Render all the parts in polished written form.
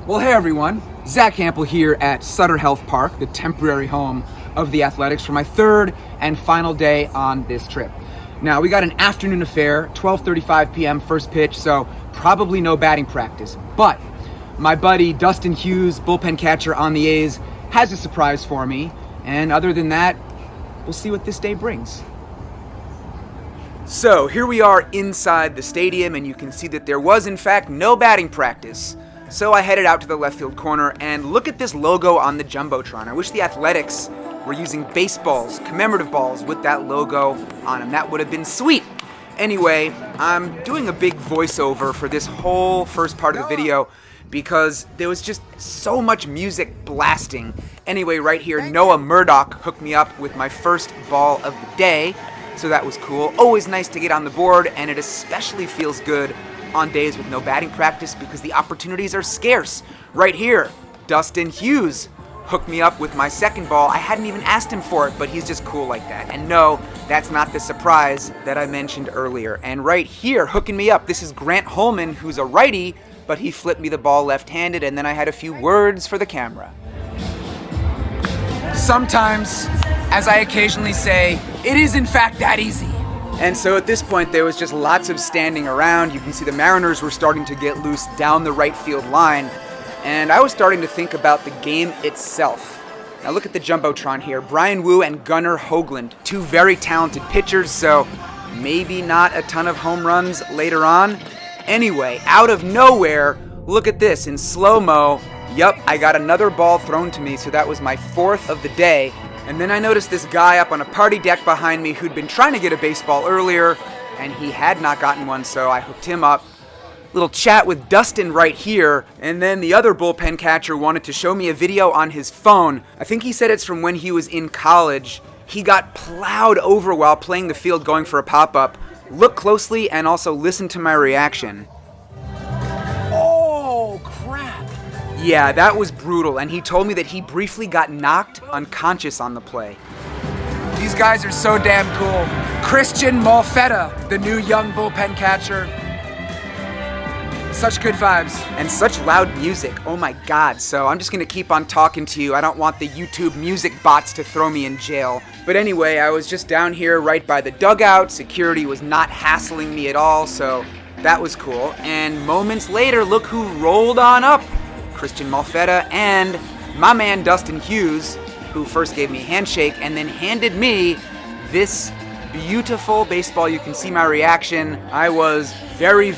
Well, hey everyone, Zack Hample here at Sutter Health Park, the temporary home of the Athletics, for my third and final day on this trip. Now, we got an afternoon affair, 12:35 p.m. first pitch, so probably no batting practice. But my buddy Dustin Hughes, bullpen catcher on the A's, has a surprise for me. And other than that, we'll see what this day brings. So here we are inside the stadium, and you can see that there was in fact no batting practice. So I headed out to the left field corner, and look at this logo on the Jumbotron. I wish the Athletics were using baseballs, commemorative balls, with that logo on them. That would have been sweet. Anyway, I'm doing a big voiceover for this whole first part of the video because there was just so much music blasting. Anyway, right here, Noah Murdoch hooked me up with my first ball of the day, so that was cool. Always nice to get on the board, and it especially feels good on days with no batting practice because the opportunities are scarce. Right here, Dustin Hughes hooked me up with my second ball. I hadn't even asked him for it, but he's just cool like that. And no, that's not the surprise that I mentioned earlier. And right here, hooking me up, this is Grant Holman, who's a righty, but he flipped me the ball left-handed, and then I had a few words for the camera. Sometimes, as I occasionally say, it is in fact that easy. And so at this point, there was just lots of standing around. You can see the Mariners were starting to get loose down the right field line, and I was starting to think about the game itself. Now look at the Jumbotron here. Brian Wu and Gunnar Hoagland, two very talented pitchers, so maybe not a ton of home runs later on. Anyway, out of nowhere, look at this in slow-mo. Yup, I got another ball thrown to me, so that was my fourth of the day. And then I noticed this guy up on a party deck behind me who'd been trying to get a baseball earlier, and he had not gotten one, so I hooked him up. Little chat with Dustin right here, and then the other bullpen catcher wanted to show me a video on his phone. I think he said it's from when he was in college. He got plowed over while playing the field going for a pop-up. Look closely and also listen to my reaction. Oh, crap. Yeah, that was brutal, and he told me that he briefly got knocked unconscious on the play. These guys are so damn cool. Christian Malfetta, the new young bullpen catcher. Such good vibes. And such loud music, oh my god. So I'm just gonna keep on talking to you. I don't want the YouTube music bots to throw me in jail. But anyway, I was just down here right by the dugout. Security was not hassling me at all, so that was cool. And moments later, look who rolled on up. Christian Malfetta and my man Dustin Hughes, who first gave me a handshake and then handed me this beautiful baseball. You can see my reaction. I was very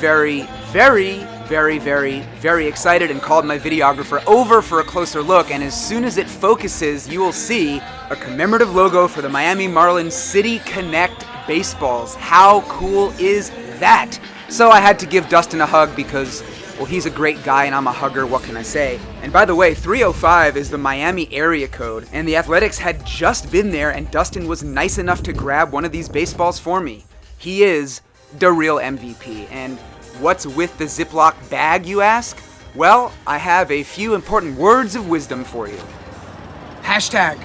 excited and called my videographer over for a closer look, and as soon as it focuses, you will see a commemorative logo for the Miami Marlins City Connect baseballs. How cool is that? So I had to give Dustin a hug because, well, he's a great guy and I'm a hugger, what can I say? And by the way, 305 is the Miami area code, and the Athletics had just been there, and Dustin was nice enough to grab one of these baseballs for me. He is the real MVP. And what's with the Ziploc bag, you ask? Well, I have a few important words of wisdom for you. Hashtag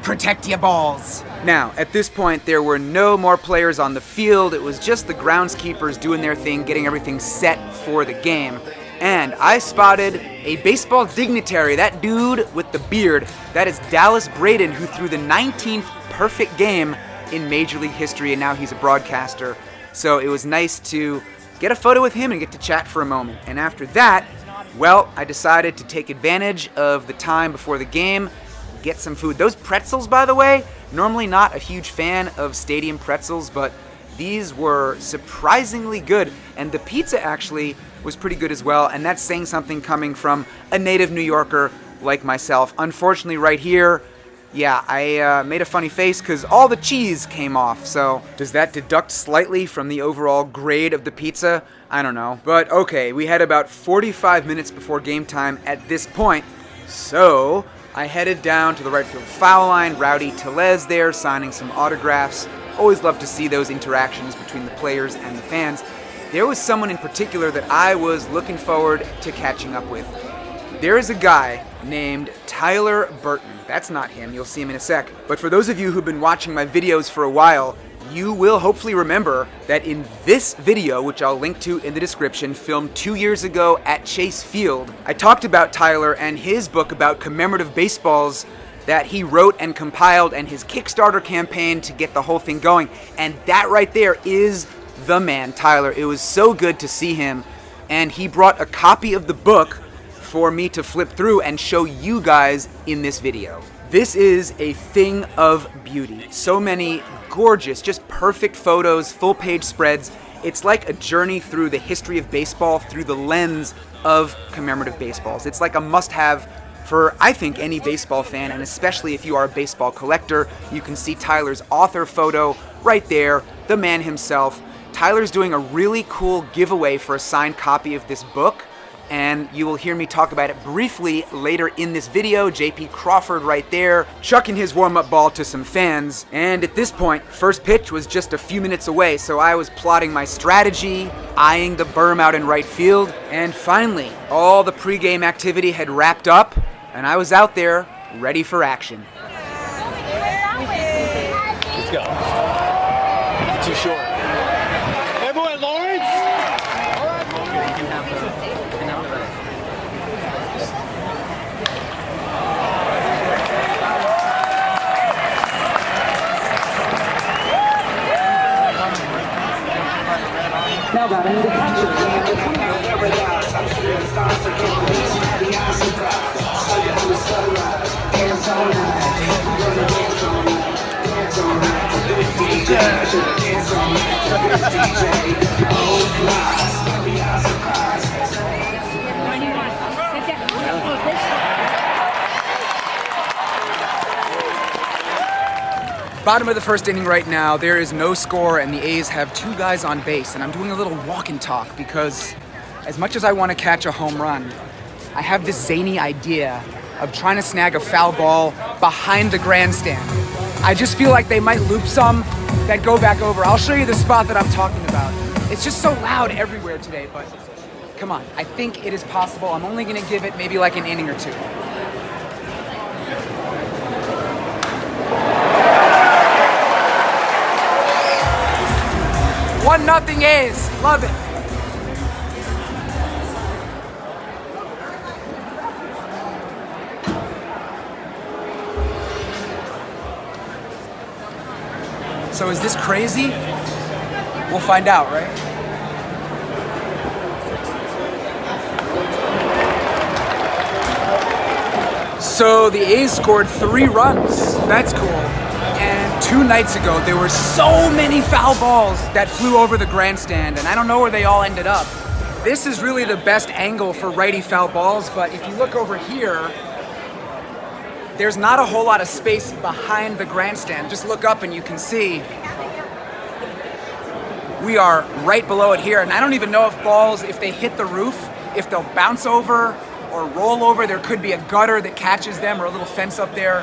protect your balls. Now, at this point, there were no more players on the field. It was just the groundskeepers doing their thing, getting everything set for the game. And I spotted a baseball dignitary, that dude with the beard. That is Dallas Braden, who threw the 19th perfect game in Major League history, and now he's a broadcaster. So it was nice to get a photo with him and get to chat for a moment. And after that, well, I decided to take advantage of the time before the game, get some food. Those pretzels, by the way, normally not a huge fan of stadium pretzels, but these were surprisingly good. And the pizza actually was pretty good as well, and that's saying something coming from a native New Yorker like myself. Unfortunately, right here, yeah, I made a funny face because all the cheese came off. So does that deduct slightly from the overall grade of the pizza? I don't know. But okay, we had about 45 minutes before game time at this point. So I headed down to the right field foul line. Rowdy Tellez there signing some autographs. Always love to see those interactions between the players and the fans. There was someone in particular that I was looking forward to catching up with. There is a guy named Tyler Burton. That's not him, you'll see him in a sec. But for those of you who've been watching my videos for a while, you will hopefully remember that in this video, which I'll link to in the description, filmed 2 years ago at Chase Field, I talked about Tyler and his book about commemorative baseballs that he wrote and compiled and his Kickstarter campaign to get the whole thing going. And that right there is the man, Tyler. It was so good to see him. And he brought a copy of the book for me to flip through and show you guys in this video. This is a thing of beauty. So many gorgeous, just perfect photos, full page spreads. It's like a journey through the history of baseball through the lens of commemorative baseballs. It's like a must-have for, I think, any baseball fan, and especially if you are a baseball collector. You can see Tyler's author photo right there, the man himself. Tyler's doing a really cool giveaway for a signed copy of this book, and you will hear me talk about it briefly later in this video. JP Crawford right there, chucking his warm-up ball to some fans. And at this point, first pitch was just a few minutes away, so I was plotting my strategy, eyeing the berm out in right field, and finally, all the pregame activity had wrapped up, and I was out there, ready for action. Let's go. Too short. Hey, boy, Lawrence! Now batting the catcher. Bottom of the first inning right now, there is no score and the A's have 2 guys on base, and I'm doing a little walk and talk because as much as I want to catch a home run, I have this zany idea of trying to snag a foul ball behind the grandstand. I just feel like they might loop some that go back over. I'll show you the spot that I'm talking about. It's just so loud everywhere today, but come on, I think it is possible. I'm only gonna give it maybe like an inning or two. 1-0 A's. Love it. So is this crazy? We'll find out, right? So the A's scored 3 runs. That's cool. And 2 nights ago, there were so many foul balls that flew over the grandstand, and I don't know where they all ended up. This is really the best angle for righty foul balls, but if you look over here, there's not a whole lot of space behind the grandstand. Just look up and you can see we are right below it here, and I don't even know if balls, if they hit the roof, if they'll bounce over or roll over. There could be a gutter that catches them or a little fence up there.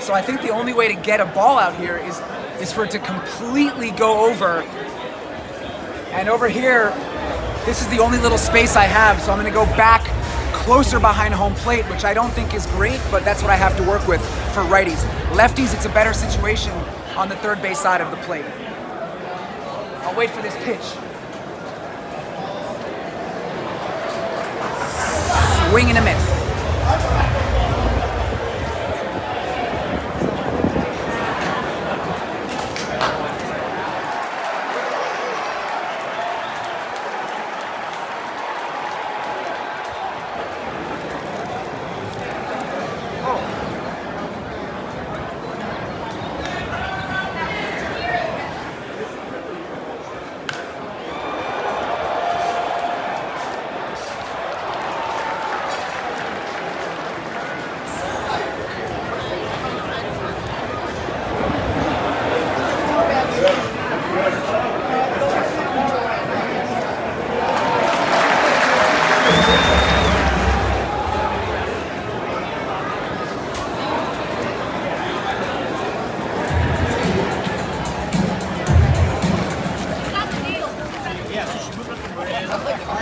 So I think the only way to get a ball out here is for it to completely go over. And over here, this is the only little space I have, so I'm gonna go back closer behind home plate, which I don't think is great, but that's what I have to work with for righties. Lefties, it's a better situation on the third base side of the plate. I'll wait for this pitch. Swing and a miss.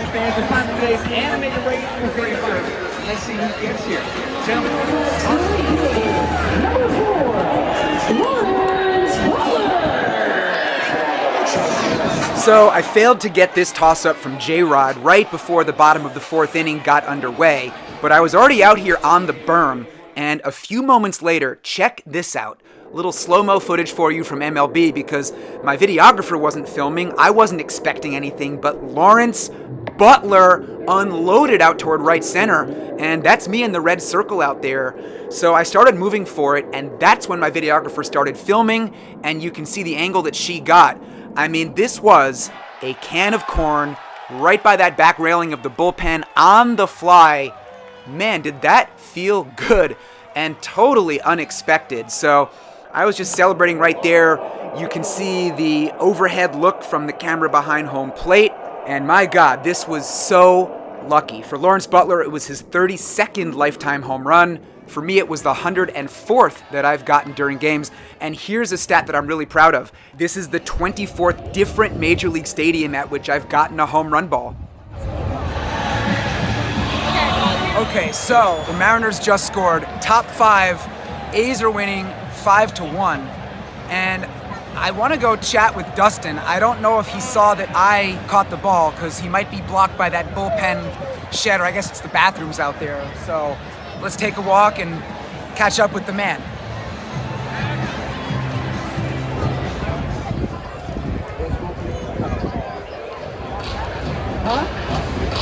Fans and find today's animated rating for 35. Let's see who gets here. Gentlemen, Number 4, Lawrence Waller. So I failed to get this toss-up from J-Rod right before the bottom of the 4th inning got underway, but I was already out here on the berm, and a few moments later, check this out. A little slow-mo footage for you from MLB because my videographer wasn't filming. I wasn't expecting anything, but Lawrence Butler unloaded out toward right center, and that's me in the red circle out there. So I started moving for it, and that's when my videographer started filming, and you can see the angle that she got. I mean, this was a can of corn right by that back railing of the bullpen on the fly. Man, did that feel good and totally unexpected. So I was just celebrating right there. You can see the overhead look from the camera behind home plate. And my God, this was so lucky. For Lawrence Butler, it was his 32nd lifetime home run. For me, it was the 104th that I've gotten during games. And here's a stat that I'm really proud of. This is the 24th different Major League stadium at which I've gotten a home run ball. Okay, so the Mariners just scored. Top 5. A's are winning 5-1. And I want to go chat with Dustin. I don't know if he saw that I caught the ball because he might be blocked by that bullpen shed, or I guess it's the bathrooms out there. So let's take a walk and catch up with the man.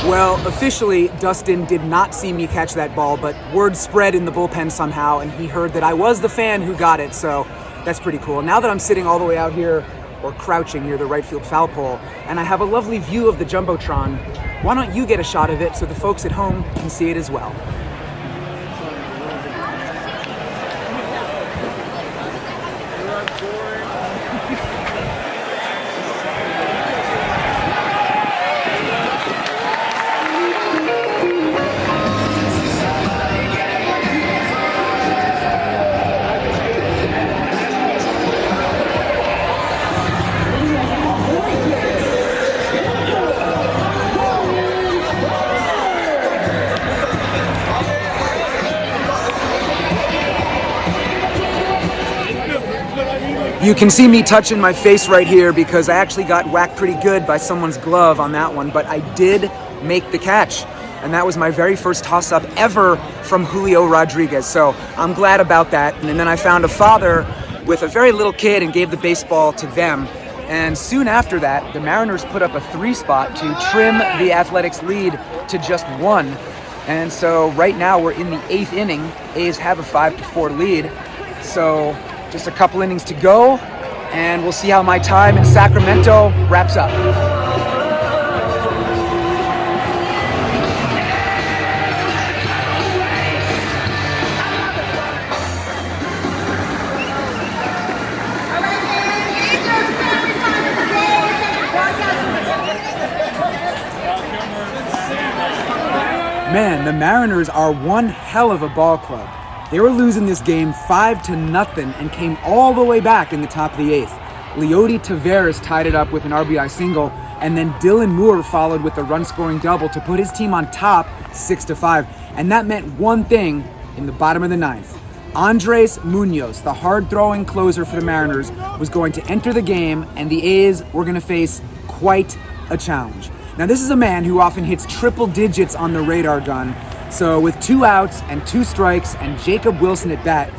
Well, officially, Dustin did not see me catch that ball, but word spread in the bullpen somehow, and he heard that I was the fan who got it, so that's pretty cool. Now that I'm sitting all the way out here, or crouching near the right field foul pole, and I have a lovely view of the Jumbotron, why don't you get a shot of it so the folks at home can see it as well? You can see me touching my face right here because I actually got whacked pretty good by someone's glove on that one, but I did make the catch. And that was my very first toss-up ever from Julio Rodriguez, so I'm glad about that. And then I found a father with a very little kid and gave the baseball to them. And soon after that, the Mariners put up a 3-spot to trim the Athletics lead to just 1. And so right now we're in the 8th inning. A's have a 5-4 lead. So just a couple innings to go, and we'll see how my time in Sacramento wraps up. Man, the Mariners are one hell of a ball club. They were losing this game 5-0 and came all the way back in the top of the 8th. Leody Taveras tied it up with an RBI single, and then Dylan Moore followed with a run-scoring double to put his team on top 6-5. And that meant one thing in the bottom of the 9th. Andres Munoz, the hard-throwing closer for the Mariners, was going to enter the game, and the A's were going to face quite a challenge. Now, this is a man who often hits triple digits on the radar gun. So with 2 outs and 2 strikes and Jacob Wilson at bat,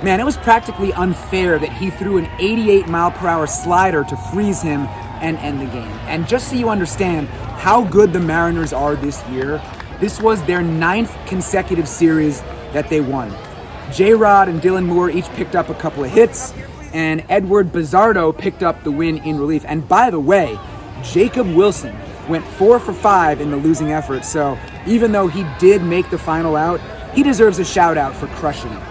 man, it was practically unfair that he threw an 88-mile-per-hour slider to freeze him and end the game. And just so you understand how good the Mariners are this year, this was their 9th consecutive series that they won. J-Rod and Dylan Moore each picked up a couple of hits, and Edward Bizardo picked up the win in relief. And by the way, Jacob Wilson went 4 for 5 in the losing effort, so even though he did make the final out, he deserves a shout out for crushing it.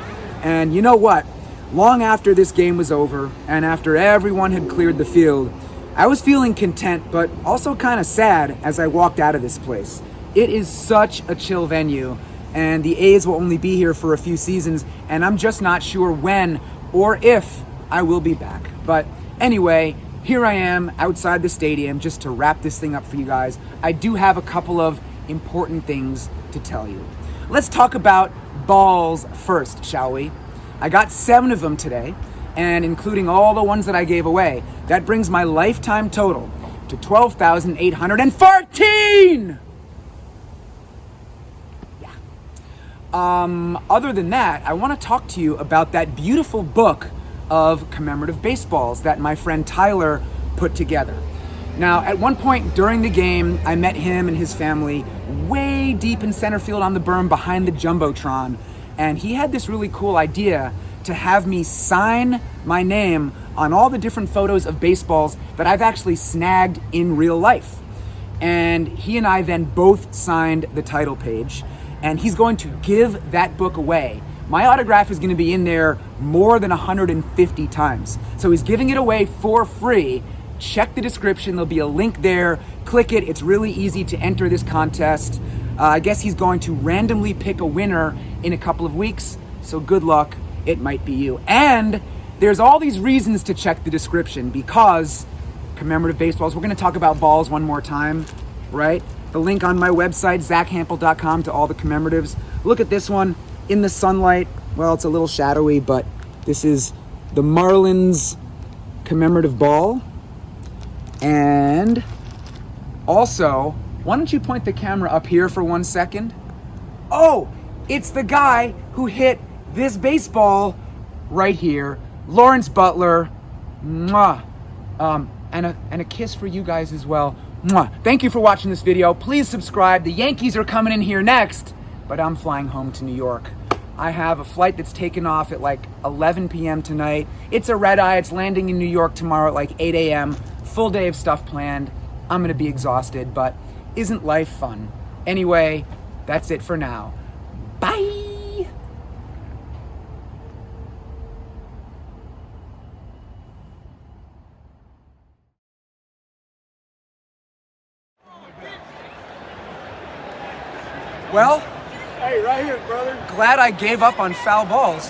And you know what? Long after this game was over, and after everyone had cleared the field, I was feeling content, but also kind of sad as I walked out of this place. It is such a chill venue, and the A's will only be here for a few seasons, and I'm just not sure when or if I will be back. But anyway, here I am outside the stadium just to wrap this thing up for you guys. I do have a couple of important things to tell you. Let's talk about balls first, shall we? I got 7 of them today, and including all the ones that I gave away, that brings my lifetime total to 12,814. Yeah. Other than that, I want to talk to you about that beautiful book of commemorative baseballs that my friend Tyler put together. Now, at one point during the game, I met him and his family way deep in center field on the berm behind the Jumbotron, and he had this really cool idea to have me sign my name on all the different photos of baseballs that I've actually snagged in real life. And he and I then both signed the title page, and he's going to give that book away. My autograph is going to be in there more than 150 times. So he's giving it away for free. Check the description, there'll be a link there. Click it, it's really easy to enter this contest. I guess he's going to randomly pick a winner in a couple of weeks, so good luck, it might be you. And there's all these reasons to check the description because commemorative baseballs, we're gonna talk about balls one more time, right? The link on my website, zackhample.com, to all the commemoratives. Look at this one in the sunlight. Well, it's a little shadowy, but this is the Marlins commemorative ball. And also, why don't you point the camera up here for 1 second? Oh, it's the guy who hit this baseball right here, Lawrence Butler. Mwah. And a kiss for you guys as well. Mwah. Thank you for watching this video. Please subscribe. The Yankees are coming in here next, but I'm flying home to New York. I have a flight that's taking off at like 11 p.m. tonight. It's a red eye. It's landing in New York tomorrow at like 8 a.m. Full day of stuff planned. I'm gonna be exhausted, but isn't life fun? Anyway, that's it for now. Bye! Well, Hey, right here, brother. glad I gave up on foul balls.